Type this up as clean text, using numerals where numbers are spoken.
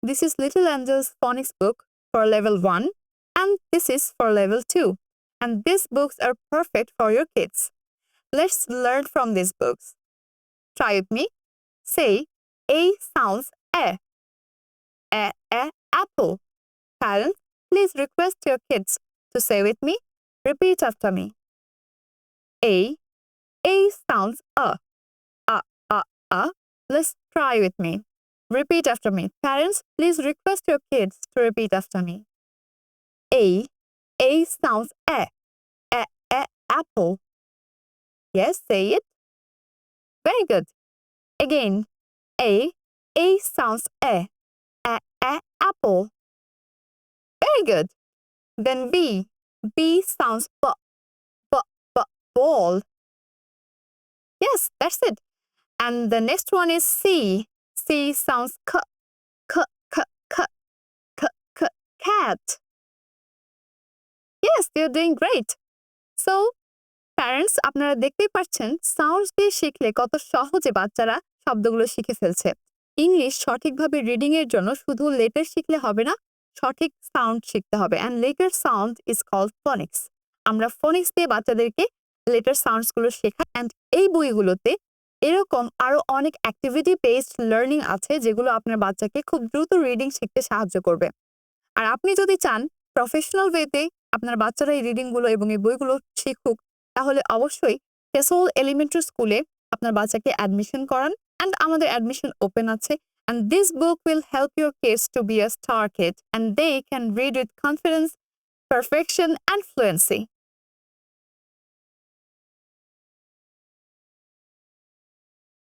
This is Little Angel's phonics book for level 1 and this is for level 2. And these books are perfect for your kids. Let's learn from these books. Try with me. Say, A sounds A. Apple. Parents, please request your kids to say with me. Repeat after me. A sounds A. Let's try with me. Repeat after me. Parents, please request your kids to repeat after me. A sounds A. Apple. Yes, say it. Very good. Again. A sounds A. Apple. Very good. Then B sounds ball. Yes, that's it. And the next one is C. C sounds cat. Yes, you're doing great. So, parents, আপনারা দেখতেই পাচ্ছেন sounds দিয়ে শিখলে কত সহজে বাচ্চারা শব্দগুলো শিখে ফেলছে। ইংলিশ সঠিকভাবে রিডিং এর জন্য শুধু লেটার শিখলে হবে না, সঠিক সাউন্ড শিখতে হবে। And letter sound is called phonics. আমরা ফোনিক্স দিয়ে বাচ্চাদেরকে লেটার সাউন্ডস গুলো শেখাই। And এই বইগুলোতে এরকম আরো অনেক অ্যাক্টিভিটি বেসড লার্নিং আছে যেগুলো আপনার বাচ্চাকে খুব দ্রুত রিডিং শিখতে সাহায্য করবে। আর আপনি যদি চান প্রফেশনাল ওয়েতে আপনার বাচ্চারা এই রিডিং গুলো এবং এই বইগুলো শিখুক, তাহলে অবশ্যই টেসল এলিমেন্টারি স্কুলে আপনার বাচ্চাকে অ্যাডমিশন করান। And আমাদের অ্যাডমিশন ওপেন আছে। And this book will help your kids to be a star kid and they can read with confidence, perfection and fluency.